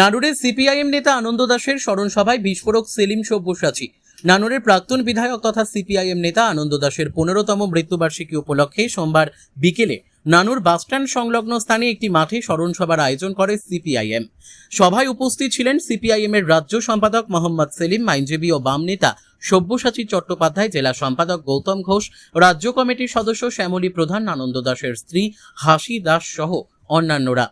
নানুরের CPIM নেতা আনন্দ দাসের স্মরণ সভায় বিস্ফোরক সেলিম সব্যসাচী। নানুরের প্রাক্তন বিধায়ক তথা সিপিআইএম নেতা আনন্দ দাসের 15তম মৃত্যুবার্ষিকী উপলক্ষে সোমবার বিকেলে নানুর বাসস্ট্যান্ড সংলগ্ন স্থানে একটি মাঠে স্মরণ সভার আয়োজন করে সিপিআইএম। সভায় উপস্থিত ছিলেন সিপিআইএম এর রাজ্য সম্পাদক মোহাম্মদ সেলিম, আইনজীবী ও বাম নেতা সব্যসাচী চট্টোপাধ্যায়, জেলা সম্পাদক গৌতম ঘোষ, রাজ্য কমিটির সদস্য শ্যামলী প্রধান, আনন্দ দাসের স্ত্রী হাসি দাস সহ অন্যান্যরা।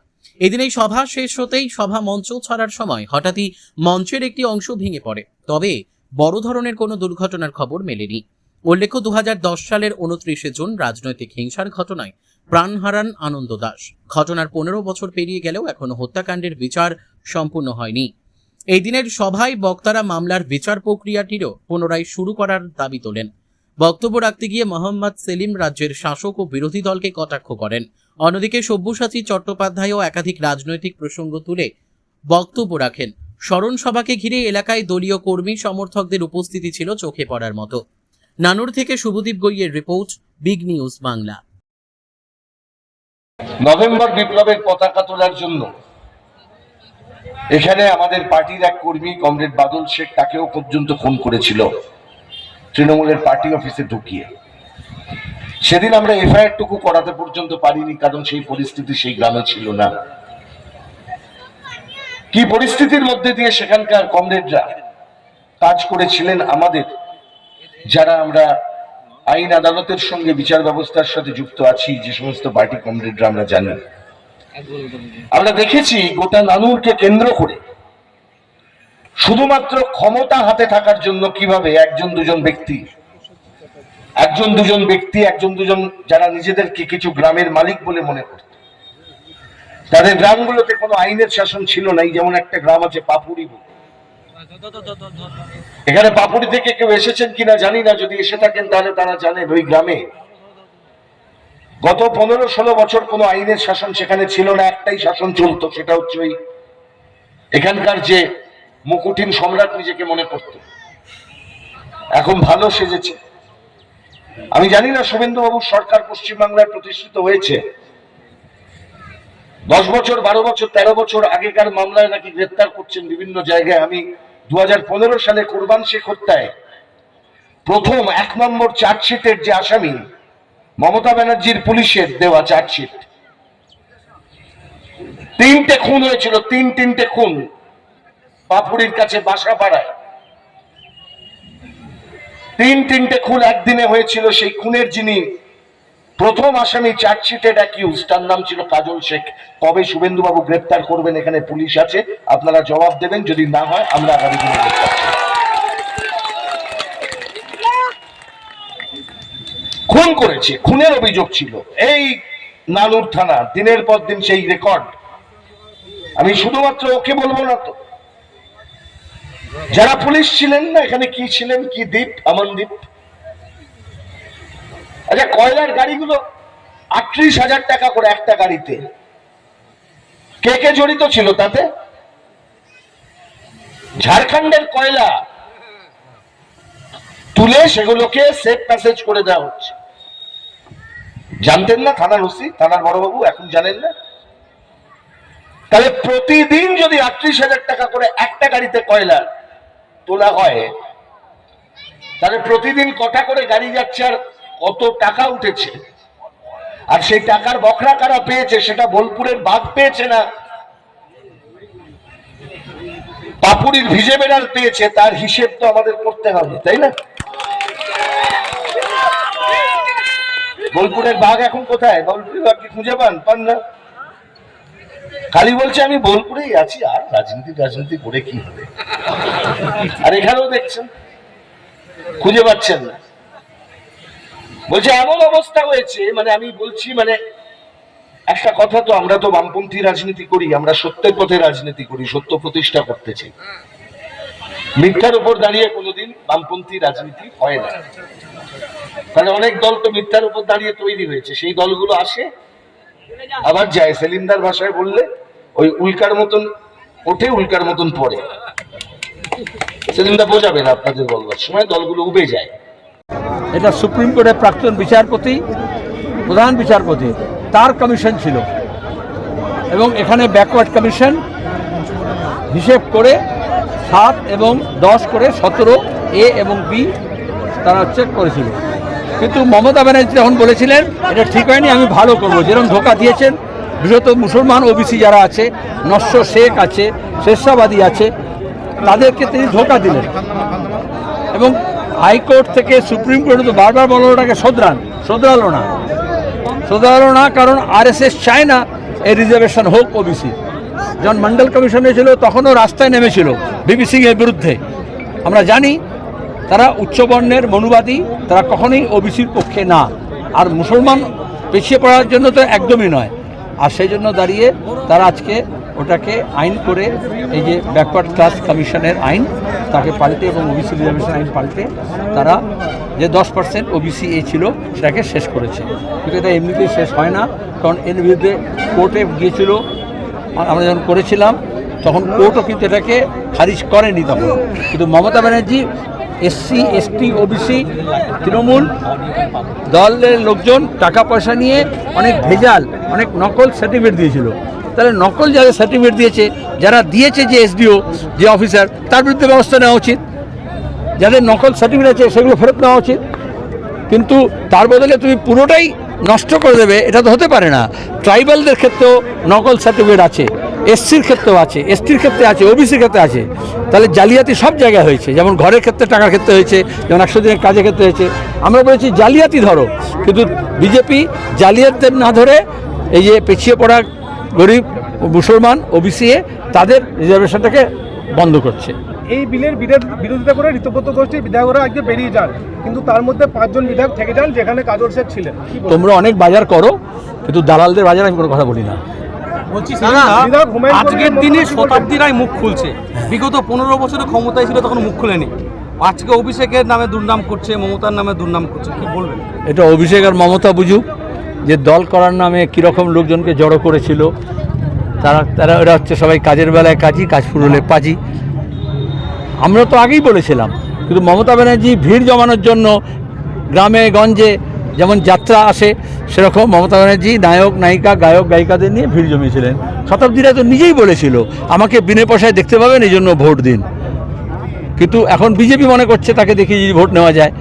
এদিন এই সভা শেষ হতেই সভা মঞ্চ ছাড়ার সময় হঠাৎই মঞ্চের একটি অংশ ভেঙে পড়ে। তবে বড় ধরনের কোনো দুর্ঘটনার খবর মেলেনি। উল্লেখ্য, 2010 সালের 29শে জুন রাজনৈতিক হিংসার ঘটনায় প্রাণ হারান আনন্দ দাস। ঘটনার 15 বছর পেরিয়ে গেলেও এখনো হত্যাকাণ্ডের বিচার সম্পূর্ণ হয়নি। এই দিনের সভায় বক্তারা মামলার বিচার প্রক্রিয়াটিরও পুনরায় শুরু করার দাবি তোলেন। বক্তব্য রাখতে গিয়ে মোহাম্মদ সেলিম রাজ্যের শাসক ও বিরোধী দলকে কটাক্ষ করেন। অন্যদিকে সব্যসাচী চট্টোপাধ্যায়ও একাধিক রাজনৈতিক প্রসঙ্গ তুলে বক্তব্য রাখেন। স্মরণ সভাকে ঘিরে এলাকায় দলীয় কর্মী সমর্থকদের উপস্থিতি ছিল চোখে পড়ার মতো। নানুর থেকে শুভদীপ গৈয়ের রিপোর্ট, বিগ নিউজ বাংলা। নভেম্বর বিপ্লবের পতাকা তোলার জন্য এখানে আমাদের পার্টির এক কর্মী কমরেড বাদল শেখ, তাকেও পর্যন্ত ফোন করেছিল তৃণমূলের পার্টি অফিসে ঢুকিয়ে। সেদিন আমরা এফআইআর টুকু করাতে পর্যন্ত পারিনি, কারণ সেই পরিস্থিতি সেই গ্রামে ছিল না। কি পরিস্থিতির মধ্যে দিয়ে সেখানকার কমরেডরা কাজ করেছিলেন, আমাদের যারা আমরা আইন আদালতের সঙ্গে বিচার ব্যবস্থার সাথে যুক্ত আছি, যে সমস্ত পার্টি কমরেডরা আমরা জানি। আমরা দেখেছি গোটা নানুরকে কেন্দ্র করে শুধুমাত্র ক্ষমতা হাতে থাকার জন্য কিভাবে একজন দুজন ব্যক্তি যারা নিজেদেরকে কিছু গ্রামের মালিক বলে মনে করত, তাদের গ্রামগুলোতে কোনো আইনের শাসন ছিল না। যেমন একটা গ্রাম আছে পাপুরি বলে, এখানে পাপুরি থেকে কেউ এসেছেন কিনা জানি না, যদি এসে থাকেন তাহলে তারা জানেন ওই গ্রামে গত 15-16 বছর কোনো আইনের শাসন সেখানে ছিল না। একটাই শাসন চলতো, সেটা হচ্ছে ওই এখানকার যে মুকুটিন সম্রাট নিজেকে মনে করত, এখন ভালো সেজেছে। আমি জানি না শুভেন্দুবাবুর সরকার পশ্চিমবাংলায় প্রতিষ্ঠিত হয়েছে 10 বছর, 12 বছর, 13 বছর আগেকার মামলায় নাকি গ্রেপ্তার করছেন বিভিন্ন জায়গায়। আমি 2015 সালে কোরবান শেখ হত্যায় প্রথম 1 নম্বর চার্জশিটের যে আসামি, মমতা ব্যানার্জির পুলিশের দেওয়া চার্জশিট, 3টে খুন হয়েছিল, 3টে খুন পাপুরির কাছে বাসাপাড়ায়, 3টে খুন একদিনে হয়েছিল। সেই খুনের যিনি প্রথম আসামি চার্জশিটেড অ্যাকিউজ, তার নাম ছিল কাজল শেখ। কবে শুভেন্দুবাবু গ্রেপ্তার করবেন? এখানে পুলিশ আছে, আপনারা জবাব দেবেন। যদি না হয় আমরা আগামী দিনে গ্রেপ্তার করব। খুন করেছে, খুনের অভিযোগ ছিল এই নানুর থানা, দিনের পর দিন সেই রেকর্ড। আমি শুধুমাত্র ওকে বলবো না তো, যারা পুলিশ ছিলেন না এখানে, কি ছিলেন, কি দ্বীপ, আমনদ্বীপ। আচ্ছা, কয়লার গাড়িগুলো 38,000 টাকা করে একটা গাড়িতে, কে কে জড়িত ছিল তাতে? ঝাড়খণ্ডের কয়লা তুলে সেগুলোকে সেফ প্যাসেজ করে দেওয়া হচ্ছে। জানতেন না থানার ওসি, থানার বড়বাবু, এখন জানেন না? তাহলে প্রতিদিন যদি 38,000 টাকা করে একটা গাড়িতে কয়লা তোলা হয়, তাহলে প্রতিদিন কটা করে গাড়ি যাচ্ছে আর কত টাকা উঠেছে? আর সেই টাকার বখরা কারা পেয়েছে? সেটা বোলপুরের বাঘ পেয়েছে না পাপুরির ভিজে বেড়াল পেয়েছে? তার হিসেব তো আমাদের করতে হবে, তাই না? বোলপুরের বাঘ এখন কোথায়? বোলপুরের বাঘ কি খুঁজে পান না? খালি বলছে আমি বোলপুরেই আছি, আর রাজনীতি করে কি হবে? আর এখানেও দেখছেন খুঁজে পাচ্ছেন না। বলছে এমন অবস্থা হয়েছে, মানে আমি বলছি, মানে একটা কথা তো, আমরা তো বামপন্থী রাজনীতি করি, আমরা সত্যের পথে রাজনীতি করি, সত্য প্রতিষ্ঠা করতে চাই। মিথ্যার উপর দাঁড়িয়ে কোনোদিন বামপন্থী রাজনীতি হয় না। তাহলে অনেক দল তো মিথ্যার উপর দাঁড়িয়ে তৈরি হয়েছে, সেই দলগুলো আসে আবার যায়। সেলিমদার ভাষায় বললে ওই উল্কার মতন ওঠে, উল্কার মতন পড়ে। সেলিমদা বোঝাবেন আপনাদের বলবার সময়, দলগুলো উবে যায়। এটা সুপ্রিম কোর্টের প্রাক্তন বিচারপতি, প্রধান বিচারপতি, তার কমিশন ছিল, এবং এখানে ব্যাকওয়ার্ড কমিশন হিসেব করে 7 এবং 10 করে 17 এ এবং বি তারা চেক করেছিল। কিন্তু মমতা ব্যানার্জি যখন বলেছিলেন এটা ঠিক হয়নি, আমি ভালো করব, যেরকম ধোকা দিয়েছেন বিশেষত মুসলমান ওবিসি যারা আছে, নস্য শেখ আছে, শেরশাবাদী আছে, তাদেরকে তিনি ধোকা দিলেন। এবং হাইকোর্ট থেকে সুপ্রিম কোর্টে তো বারবার বলল ওটাকে শোধরালো না, কারণ আরএসএস চায় না এই রিজার্ভেশন হোক ওবিসি। যখন মন্ডল কমিশনে ছিল তখনও রাস্তায় নেমেছিল বিপি সিং এর বিরুদ্ধে। আমরা জানি তারা উচ্চবর্ণের মনুবাদী, তারা কখনোই ওবিসির পক্ষে না, আর মুসলমান পিছিয়ে পড়ার জন্য তো একদমই নয়। আর সেই জন্য দাঁড়িয়ে তারা আজকে ওটাকে আইন করে এই যে ব্যাকওয়ার্ড ক্লাস কমিশনের আইন তাকে পাল্টে এবং ওবিসি রিজার্ভেশন আইন পাল্টে তারা যে 10% ওবিসি এ ছিল সেটাকে শেষ করেছে। কিন্তু এটা এমনিতেই শেষ হয় না, কারণ এর বিরুদ্ধে কোর্টে গিয়েছিল, আমরা যখন করেছিলাম তখন কোর্টও কিন্তু এটাকে খারিজ করেনি তখন। কিন্তু Mamata Banerjee SC ST OBC Trinamool দলের লোকজন টাকা পয়সা নিয়ে অনেক ভেজাল, অনেক নকল সার্টিফিকেট দিয়েছিল। তাহলে নকল যাদের সার্টিফিকেট দিয়েছে, যারা দিয়েছে যে এসডিও যে অফিসার, তার বিরুদ্ধে ব্যবস্থা নেওয়া উচিত। যাদের নকল সার্টিফিকেট আছে সেগুলো ফেরত নেওয়া উচিত। কিন্তু তার বদলে তুমি পুরোটাই নষ্ট করে দেবে, এটা তো হতে পারে না। ট্রাইবালদের ক্ষেত্রেও নকল সার্টিফিকেট আছে, এসসির ক্ষেত্রেও আছে, এসটির ক্ষেত্রে আছে, ওবিসির ক্ষেত্রে আছে। তাহলে জালিয়াতি সব জায়গায় হয়েছে, যেমন ঘরের ক্ষেত্রে টাকার ক্ষেত্রে হয়েছে, যেমন 100 দিনের কাজের ক্ষেত্রে হয়েছে। আমরা বলেছি জালিয়াতি ধরো, কিন্তু বিজেপি জালিয়াতদের না ধরে এই যে পিছিয়ে পড়া গরিব মুসলমান ওবিসি তাদের রিজার্ভেশনটাকে বন্ধ করছে। এই বিলের বিরোধিতা করে ঋতুব্রত গোষ্ঠীর বিধায়করা আজকে বেরিয়ে যান, কিন্তু তার মধ্যে 5 জন বিধায়ক থেকে যান, যেখানে কাজল শেখ ছিলেন। তোমরা অনেক বাজার করো, কিন্তু দালালদের বাজার আমি কোনো কথা বলি না। আজকের দিনে শতাব্দীরাই মুখ খুলছে, বিগত 15 বছরের ক্ষমতায় ছিল তখন মুখ খুলেনি। আজকে অভিষেকের নামে দুর্নাম করছে, মমতার নামে দুর্নাম করছে, কি বলবেন? এটা অভিষেক আর মমতা বুঝুক যে দল করার নামে কীরকম লোকজনকে জড়ো করেছিল। তারা ওরা হচ্ছে সবাই কাজের বেলায় কাজী, কাজ ফুরলে পাজি। আমরা তো আগেই বলেছিলাম, কিন্তু মমতা ব্যানার্জি ভিড় জমানোর জন্য গ্রামে গঞ্জে যেমন যাত্রা আসে, সেরকম মমতা ব্যানার্জি নায়ক নায়িকা গায়ক গায়িকাদের নিয়ে ভিড় জমিয়েছিলেন। শতাব্দীরা তো নিজেই বলেছিল আমাকে বিনা পয়সায় দেখতে পাবেন, এই জন্য ভোট দিন। কিন্তু এখন বিজেপি মনে করছে তাকে দেখিয়ে যদি ভোট নেওয়া যায়,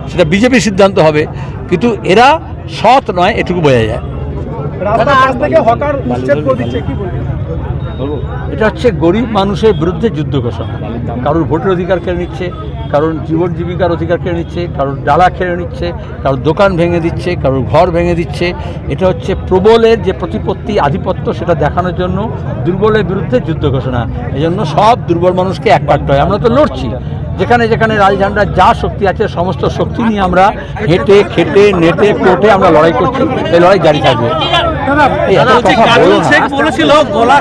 সেটা বিজেপির সিদ্ধান্ত হবে। কিন্তু এরা সৎ নয়, এটুকু বোঝা যায়। এটা হচ্ছে গরিব মানুষের বিরুদ্ধে যুদ্ধ ঘোষণা। কারোর ভোটের অধিকার কেড়ে নিচ্ছে, কারোর জীবন জীবিকার অধিকার কেড়ে নিচ্ছে, কারোর ডালা কেড়ে নিচ্ছে, কারোর দোকান ভেঙে দিচ্ছে, কারোর ঘর ভেঙে দিচ্ছে। এটা হচ্ছে প্রবলের যে প্রতিপত্তি, আধিপত্য, সেটা দেখানোর জন্য দুর্বলের বিরুদ্ধে যুদ্ধ ঘোষণা। এই জন্য সব দুর্বল মানুষকে এক পাঠতে হয়। আমরা তো লড়ছি, যেখানে যেখানে লাল ঝান্ডার যা শক্তি আছে সমস্ত শক্তি নিয়ে আমরা হেঁটে খেটে নেটে কোর্টে আমরা লড়াই করছি। এই লড়াই জারি থাকবে। কাজল শেখ বলেছিল গলা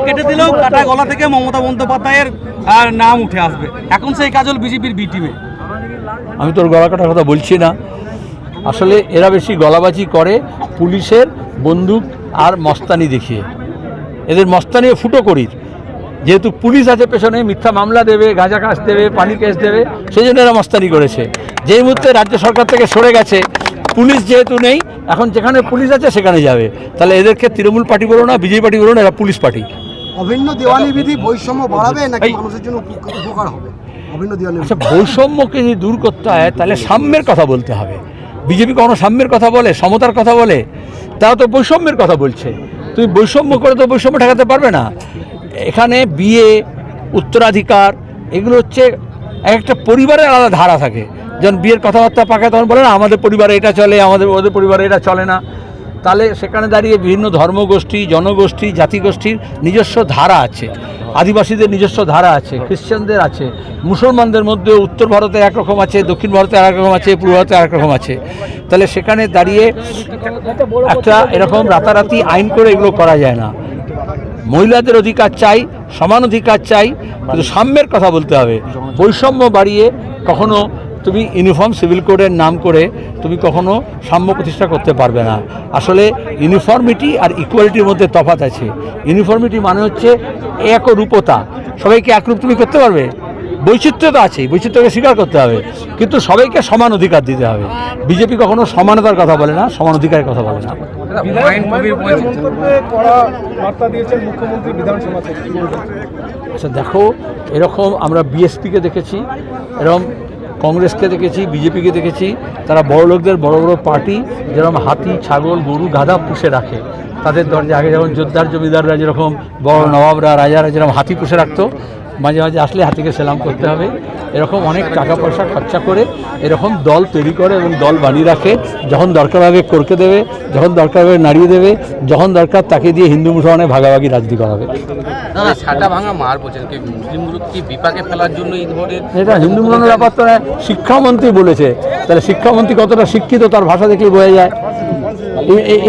কেটে দিলেও, কাটা গলা থেকে মমতা বন্দ্যোপাধ্যায়ের নাম উঠে আসবে। এখন সেই কাজল বিজেপির বি টিমে। আমি তোর গলা কাটার কথা বলছি না। আসলে এরা বেশি গলাবাজি করে পুলিশের বন্দুক আর মস্তানি দেখিয়ে। এদের মস্তানি ফুটো করির, যেহেতু পুলিশ আছে পেছনে, মিথ্যা মামলা দেবে, গাঁজা কেস দেবে, পানি কেস দেবে, সেই জন্য এরা মস্তানি করেছে। যেই মুহূর্তে রাজ্য সরকার থেকে সরে গেছে, পুলিশ যেহেতু নেই, এখন যেখানে পুলিশ আছে সেখানে যাবে। তাহলে এদেরকে তৃণমূল পার্টি বলো না, বিজেপি পার্টি বলো না, এরা পুলিশ পার্টি। অভিন্ন দেওয়ানি বিধি বৈষম্য বাড়াবে নাকি মানুষের জন্য উপকার হবে? অভিন্ন দেওয়ানি, আচ্ছা, বৈষম্যকে যদি দূর করতে হয় তাহলে সাম্যের কথা বলতে হবে। বিজেপি কোনো সাম্যের কথা বলে, সমতার কথা বলে? তারা তো বৈষম্যের কথা বলছে। তুমি বৈষম্য করে তো বৈষম্য ঠেকাতে পারবে না। এখানে বিয়ে, উত্তরাধিকার, এগুলো হচ্ছে একটা পরিবারের আলাদা ধারা থাকে। যখন বিয়ের কথাবার্তা পাকায় তখন বলে না আমাদের পরিবারে এটা চলে, ওদের পরিবারে এটা চলে না। তাহলে সেখানে দাঁড়িয়ে বিভিন্ন ধর্মগোষ্ঠী, জনগোষ্ঠী, জাতিগোষ্ঠীর নিজস্ব ধারা আছে, আদিবাসীদের নিজস্ব ধারা আছে, খ্রিশ্চানদের আছে, মুসলমানদের মধ্যে উত্তর ভারতে একরকম আছে, দক্ষিণ ভারতে আরেক রকম আছে, পূর্ব ভারতে আরেক রকম আছে। তাহলে সেখানে দাঁড়িয়ে একটা এরকম রাতারাতি আইন করে এগুলো করা যায় না। মহিলাদের অধিকার চাই, সমান অধিকার চাই, কিন্তু সাম্যের কথা বলতে হবে। বৈষম্য বাড়িয়ে কখনো তুমি ইউনিফর্ম সিভিল কোডের নাম করে তুমি কখনো সাম্য প্রতিষ্ঠা করতে পারবে না। আসলে ইউনিফর্মিটি আর ইকুয়ালিটির মধ্যে তফাৎ আছে। ইউনিফর্মিটি মানে হচ্ছে একরূপতা, সবাইকে একরূপ তুমি করতে পারবে? বৈচিত্র্য তো আছেই, বৈচিত্র্যকে স্বীকার করতে হবে, কিন্তু সবাইকে সমান অধিকার দিতে হবে। বিজেপি কখনো সমানতার কথা বলে না, সমান অধিকারের কথা বলে না। মন্তব্যে কড়া বার্তা দিয়েছেন মুখ্যমন্ত্রী বিধানসভা থেকে, কি বলবেন? আচ্ছা দেখো, এরকম আমরা বিএসপিকে দেখেছি, এরকম কংগ্রেসকে দেখেছি, বিজেপিকে দেখেছি, তারা বড় লোকদের বড় বড় পার্টি যেরকম হাতি, ছাগল, গরু, গাধা পুষে রাখে। তাদের দরজা আগে যেমন যোদ্ধার জমিদাররা যেরকম বড় নবাবরা, রাজারা যেরকম হাতি পুষে রাখতো, মাঝে মাঝে আসলে হাতিকে সেলাম করতে হবে, এরকম অনেক টাকা পয়সা খরচা করে এরকম দল তৈরি করে এবং দল বানিয়ে রাখে। যখন দরকার হবে করকে দেবে, যখন দরকার হবে নাড়িয়ে দেবে, যখন দরকার তাকে দিয়ে হিন্দু মুসলমানে ভাগাভাগি রাজনীতি করাবে। ছাটা ভাঙা মার বলছেন কি মুসলিমগুলো কি বিপাকে ফেলার জন্য এই ধরনের? এটা হিন্দু মুসলমানের ব্যাপার তো নয়, শিক্ষামন্ত্রী বলেছে, তাহলে শিক্ষামন্ত্রী কতটা শিক্ষিত তার ভাষা দেখলে বোঝা যায়।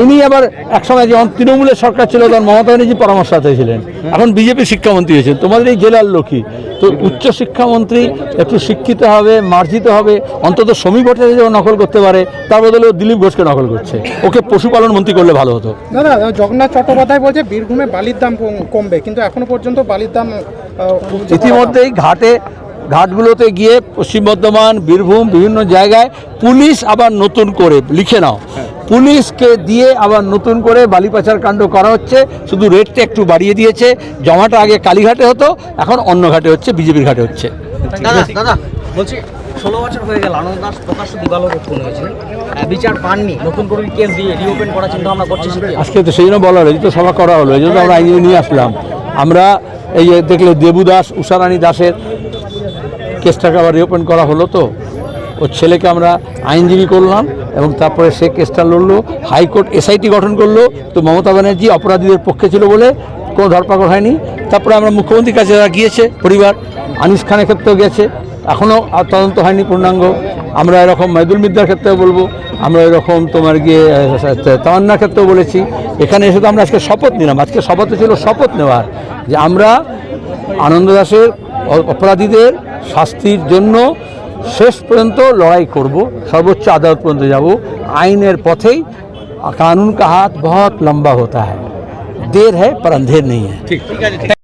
ইনি আবার একসময় যখন তৃণমূলের সরকার ছিল তখন মমতা ব্যানার্জি পরামর্শদাতা ছিলেন, এখন বিজেপি শিক্ষামন্ত্রী হয়েছেন। তোমাদের এই জেলার লোকই তো, উচ্চ শিক্ষামন্ত্রী একটু শিক্ষিত হবে, মার্জিত হবে, অন্তত সমী ভট্টাচার্য যেমন নকল করতে পারে, তার বদলে দিলীপ ঘোষকে নকল করছে। ওকে পশুপালন মন্ত্রী করলে ভালো হতো। দাদা, জগন্নাথ চট্টোপাধ্যায় বলছে বীরভূমে বালির দাম কমবে, কিন্তু এখনো পর্যন্ত বালির দাম ইতিমধ্যেই ঘাটগুলোতে গিয়ে পশ্চিম বর্ধমান, বীরভূম, বিভিন্ন জায়গায় পুলিশ আবার নতুন করে, লিখে নাও, পুলিশকে দিয়ে আবার নতুন করে বালি পাচার কাণ্ড করা হচ্ছে। শুধু রেটটা একটু বাড়িয়ে দিয়েছে, জমাটা আগে কালীঘাটে হতো, এখন অন্য ঘাটে হচ্ছে, বিজেপির ঘাটে হচ্ছে। দাদা বলছি 16 বছর হয়ে গেল আনন্দ দাস প্রকাশ্য দিবালোক খুন হয়েছিলেন, বিচার পাননি, নতুন করে কেস দিয়ে রিওপেন করার চিন্তা ভাবনা করছে। আজকে তো সেই জন্য বলা হলো, এই তো সভা করা হলো, এই জন্য আমরা আইনজীবী নিয়ে আসলাম। আমরা এই যে দেখলে দেবু দাস, উষারানী দাসের কেসটাকে আবার রিওপেন করা হলো, তো ওর ছেলেকে আমরা আইনজীবী করলাম এবং তারপরে সে কেসটা লড়লো, হাইকোর্ট এসআইটি গঠন করলো। তো মমতা ব্যানার্জি অপরাধীদের পক্ষে ছিল বলে কোনো ধরপাকড় হয়নি। তারপরে আমরা মুখ্যমন্ত্রীর কাছে যারা গিয়েছে পরিবার, আনিস খানের ক্ষেত্রেও গেছে, এখনও তদন্ত হয়নি পূর্ণাঙ্গ। আমরা এরকম মাইদুল মিদ্দার ক্ষেত্রেও বলবো, আমরা এরকম তোমার গিয়ে তামান্নার ক্ষেত্রেও বলেছি। এখানে এসে তো আমরা আজকে শপথ নিলাম, আজকে শপথে ছিল শপথ নেওয়ার যে আমরা আনন্দ দাসের অপরাধীদের শাস্তির জন্য শেষ পর্যন্ত লড়াই করব, সর্বোচ্চ আদালত পর্যন্ত যাব, আইনের পথেই। কানুন কা হাত বহুত লম্বা হতা হ্যায়, দের হ্যায় পর অন্ধের নেই হ্যায়। ঠিক আছে।